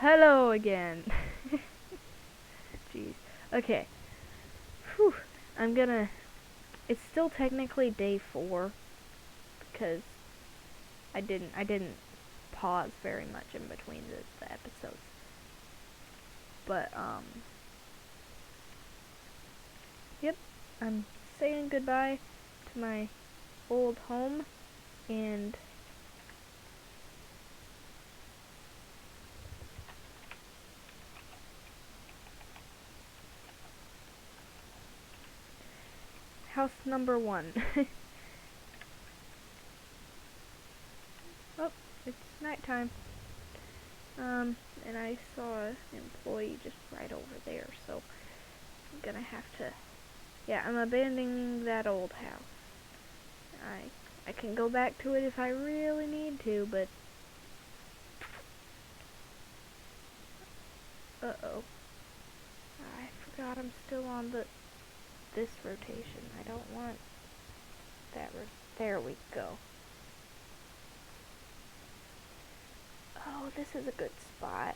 Hello again. Jeez. Okay. Whew. I'm gonna. It's still technically day 4 because I didn't pause very much in between the episodes. But yep. I'm saying goodbye to my old home and house number 1. Oh, it's nighttime. And I saw an employee just right over there, so I'm gonna have to. Yeah, I'm abandoning that old house. I can go back to it if I really need to, but uh-oh. I forgot I'm still on this rotation. I don't want that there we go. Oh, this is a good spot.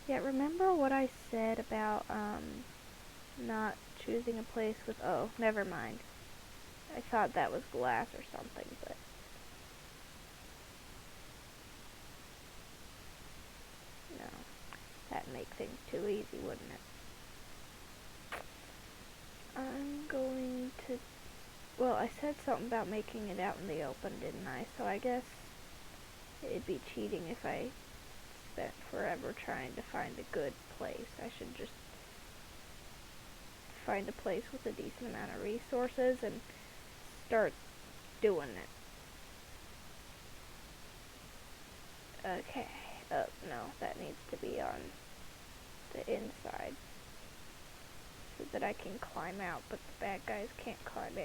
Yeah, remember what I said about not choosing a place with oh, never mind. I thought that was glass or something, but no. That'd make things too easy, wouldn't it? I'm going to... Well, I said something about making it out in the open, didn't I? So I guess it'd be cheating if I spent forever trying to find a good place. I should just find a place with a decent amount of resources and start doing it. Okay. Oh, no, that needs to be on the inside so that I can climb out, but the bad guys can't climb in.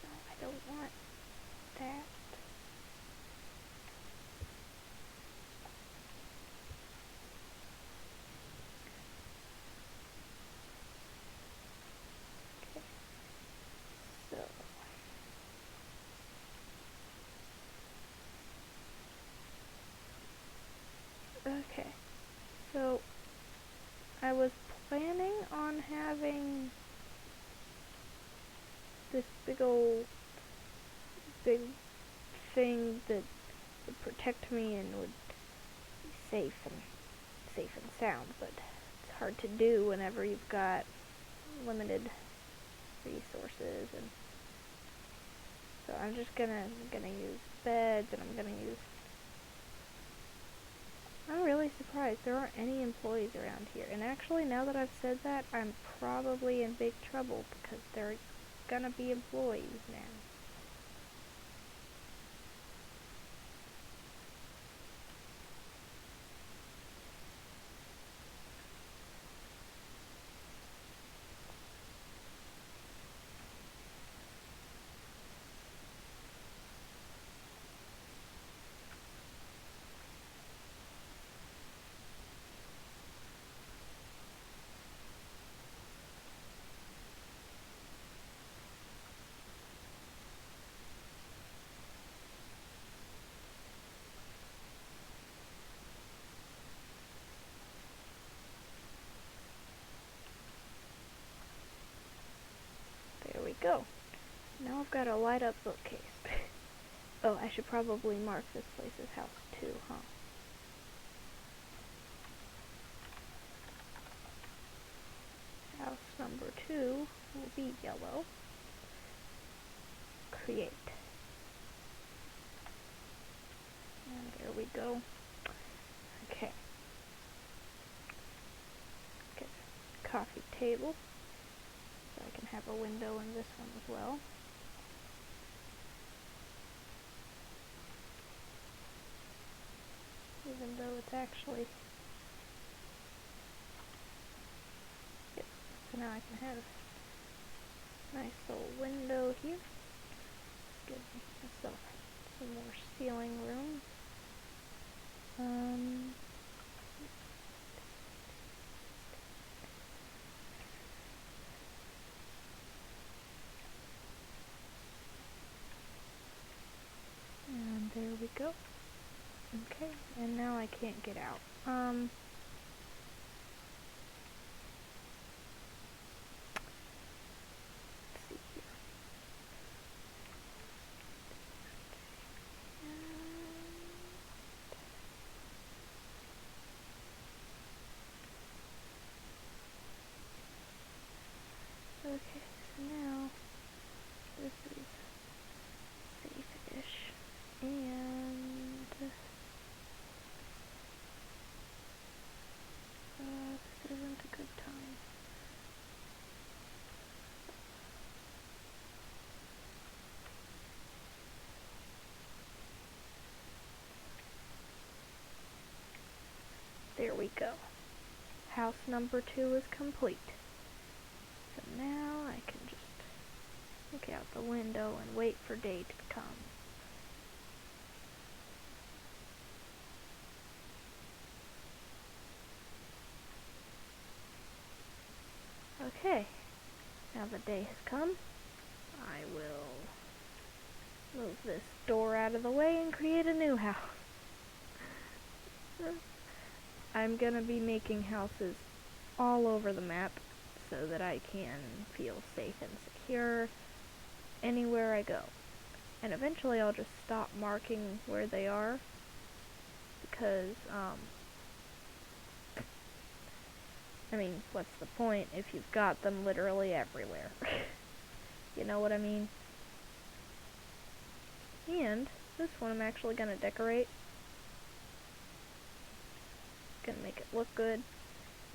No, I don't want that. Okay. So okay. So I was planning on having this big thing that would protect me and would be safe and sound, but it's hard to do whenever you've got limited resources. And so I'm just gonna use beds, and I'm really surprised there aren't any employees around here. And actually, now that I've said that, I'm probably in big trouble because there are gonna be employees now. There we go. Now I've got a light up bookcase. Oh, I should probably mark this place as house 2, huh? House number 2 will be yellow. Create. And there we go. Okay. Get a coffee table. So I can have a window in this one as well. Even though it's actually... Yep. So now I can have a nice little window here. Give myself some more ceiling room. Okay, and now I can't get out. Let's see here. Okay, so now this is safe-ish, and this isn't a good time. There we go. House number 2 is complete. So now I can just look out the window and wait for day to come. Okay, now the day has come. I will move this door out of the way and create a new house. I'm gonna be making houses all over the map so that I can feel safe and secure anywhere I go. And eventually I'll just stop marking where they are because, I mean, what's the point if you've got them literally everywhere? You know what I mean? And this one I'm actually gonna decorate. Gonna make it look good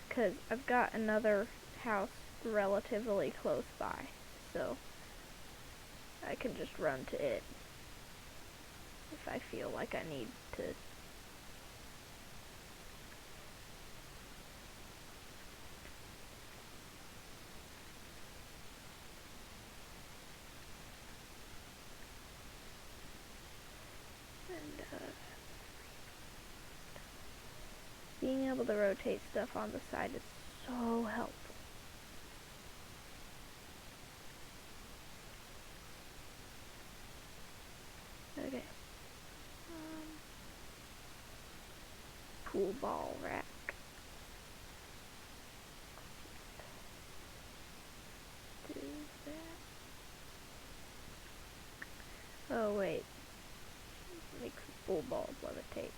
because I've got another house relatively close by, so I can just run to it if I feel like I need to. And being able to rotate stuff on the side is so helpful. Okay. Pool ball rack. Do that. Oh wait. Makes pool balls levitate.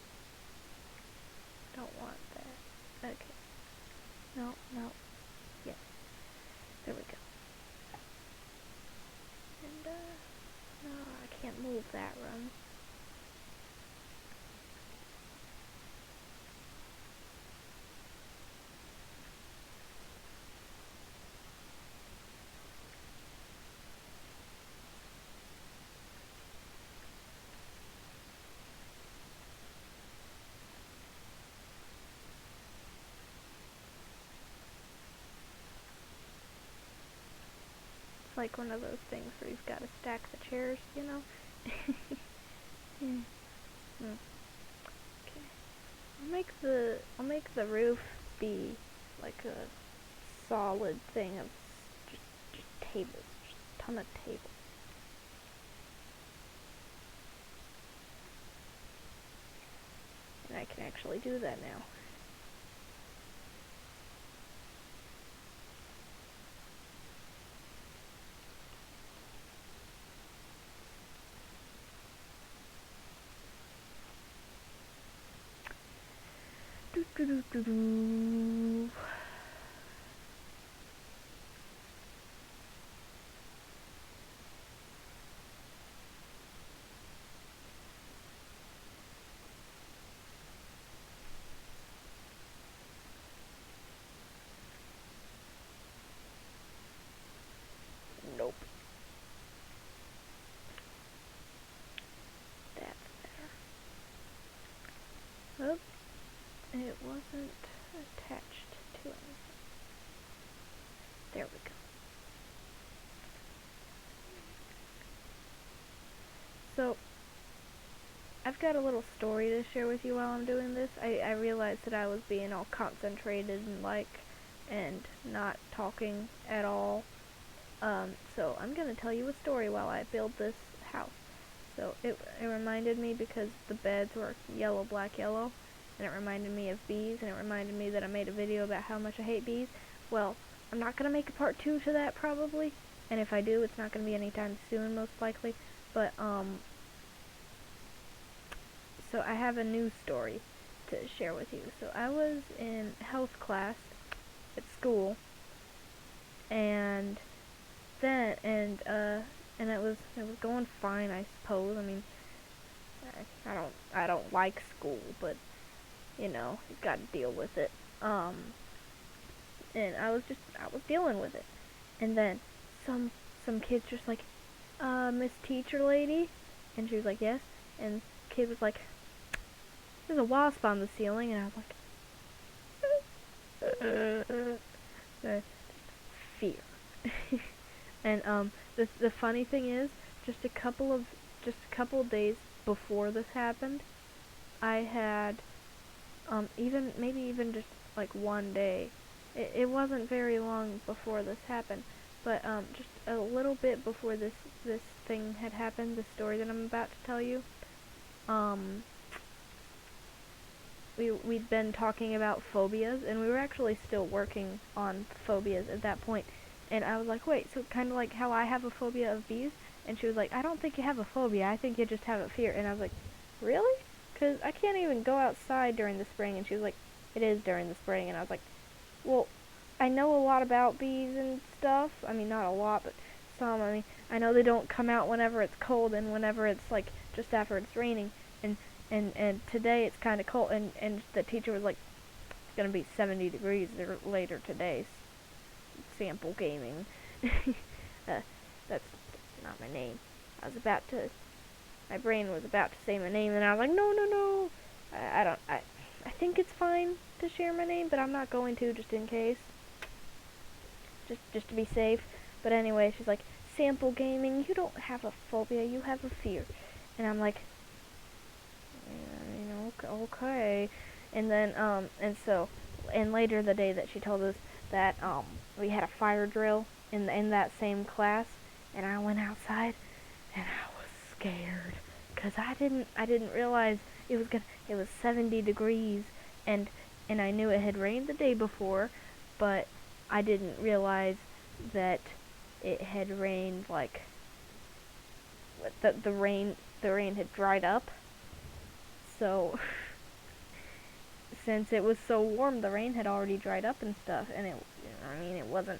Don't want that. Okay. No, no. Yes. There we go. And no, I can't move that run. It's like one of those things where you've got to stack the chairs, you know? Okay. I'll make the roof be like a solid thing of just tables, just a ton of tables. And I can actually do that now. Do do do do do. Nope. That's better. Oh, it wasn't attached to anything. There we go. So, I've got a little story to share with you while I'm doing this. I realized that I was being all concentrated and not talking at all. So I'm gonna tell you a story while I build this house. So it reminded me because the beds were yellow, black, yellow, and it reminded me of bees, and it reminded me that I made a video about how much I hate bees. Well, I'm not going to make a part 2 to that probably, and if I do, it's not going to be anytime soon, most likely, but, so I have a news story to share with you. So I was in health class at school, and then, and it was going fine, I suppose. I mean, I don't like school, but, you know, you gotta deal with it. And I was dealing with it. And then some kids just like, Miss Teacher Lady, and she was like, yes, and the kid was like, there's a wasp on the ceiling, and I was like, fear. And the funny thing is, just a couple of days before this happened, I had maybe even just like one day. It wasn't very long before this happened, but just a little bit before this thing had happened, the story that I'm about to tell you. We'd been talking about phobias, and we were actually still working on phobias at that point. And I was like, wait, so kind of like how I have a phobia of bees? And she was like, I don't think you have a phobia, I think you just have a fear. And I was like, really? Because I can't even go outside during the spring. And she was like, it is during the spring. And I was like, well, I know a lot about bees and stuff. I mean, not a lot, but some. I mean, I know they don't come out whenever it's cold and whenever it's like just after it's raining. And today it's kind of cold. And the teacher was like, it's going to be 70 degrees later today. Sample gaming. That's not my name. My brain was about to say my name, and I was like, no. I think it's fine to share my name, but I'm not going to, just in case. Just to be safe. But anyway, she's like, sample gaming, you don't have a phobia, you have a fear. And I'm like, okay. And then, and later the day that she told us that, we had a fire drill in that same class, and I went outside, and I was scared, cause I didn't realize it was 70 degrees, and I knew it had rained the day before, but I didn't realize that it had rained like the rain had dried up. So since it was so warm, the rain had already dried up and stuff, and it wasn't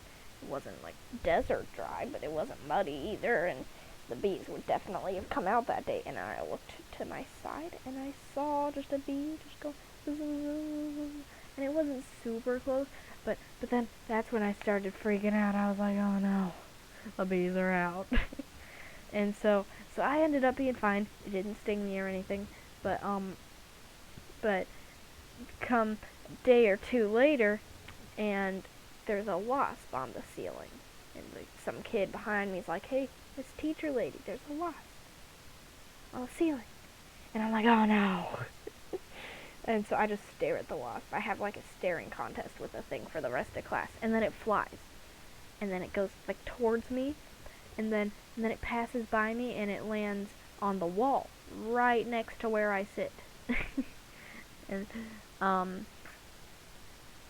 like desert dry, but it wasn't muddy either, and the bees would definitely have come out that day. And I looked to my side, and I saw just a bee just go, and it wasn't super close, but then that's when I started freaking out. I was like, oh no, the bees are out. And so I ended up being fine. It didn't sting me or anything, but come a day or two later, and there's a wasp on the ceiling, and some kid behind me is like, hey, Miss Teacher Lady, there's a wasp on the ceiling. And I'm like, oh no. And so I just stare at the wasp. I have like a staring contest with the thing for the rest of class, and then it flies, and then it goes like towards me, and then it passes by me, and it lands on the wall right next to where I sit.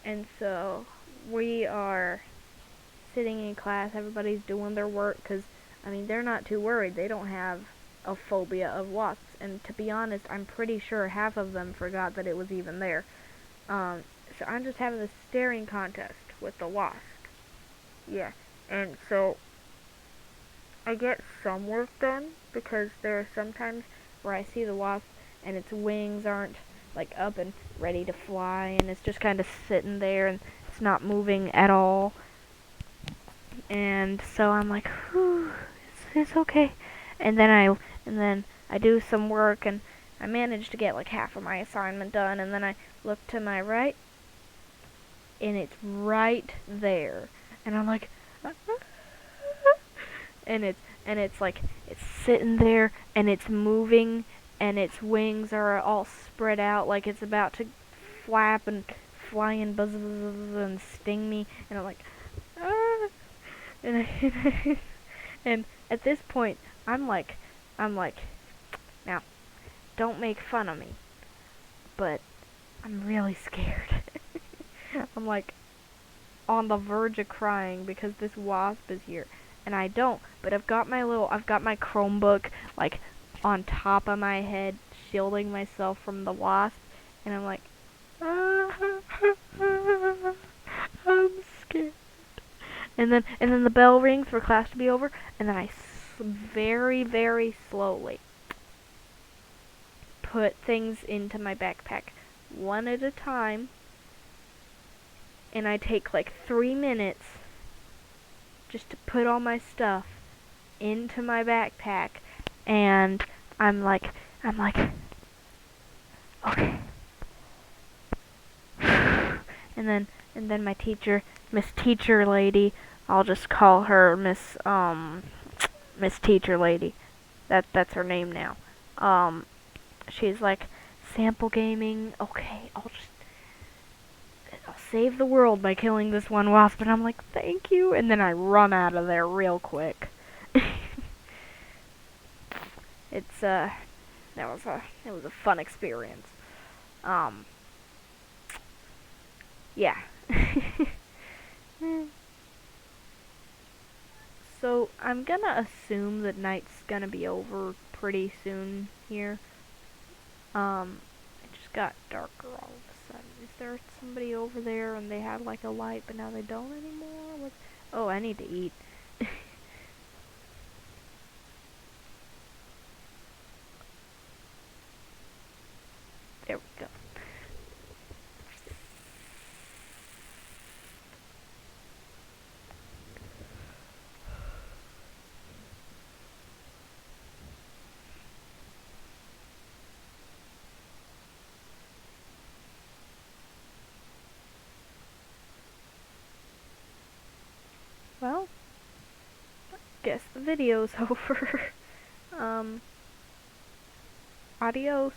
And so we are sitting in class, everybody's doing their work, because, I mean, they're not too worried. They don't have a phobia of wasps, and to be honest, I'm pretty sure half of them forgot that it was even there. So I'm just having this staring contest with the wasp. Yeah, and so I get some work done, because there are some times where I see the wasp, and its wings aren't like up and ready to fly, and it's just kind of sitting there, and it's not moving at all. And so I'm like, whew, it's okay. And then I do some work, and I managed to get like half of my assignment done, and then I look to my right, and it's right there. And I'm like, and it's like, it's sitting there, and it's moving, and its wings are all spread out like it's about to flap and fly and buzz and sting me. And I'm like, ah. And at this point, I'm like Now, don't make fun of me, but I'm really scared. I'm like on the verge of crying because this wasp is here. And I don't, but I've got my Chromebook like on top of my head, shielding myself from the wasp, and I'm like, I'm scared. And then the bell rings for class to be over, and then I very, very slowly put things into my backpack, one at a time, and I take like 3 minutes just to put all my stuff into my backpack, and I'm like, okay. And then my teacher, Miss Teacher Lady, I'll just call her Miss Teacher Lady. That's her name now. She's like, sample gaming. Okay, I'll save the world by killing this one wasp. And I'm like, thank you. And then I run out of there real quick. It's it was a fun experience. Um, yeah. So I'm gonna assume that night's gonna be over pretty soon here. It just got darker all of a sudden. Is there somebody over there and they had like a light but now they don't anymore? Oh, I need to eat. There we go. Well, guess the video's over. Adios.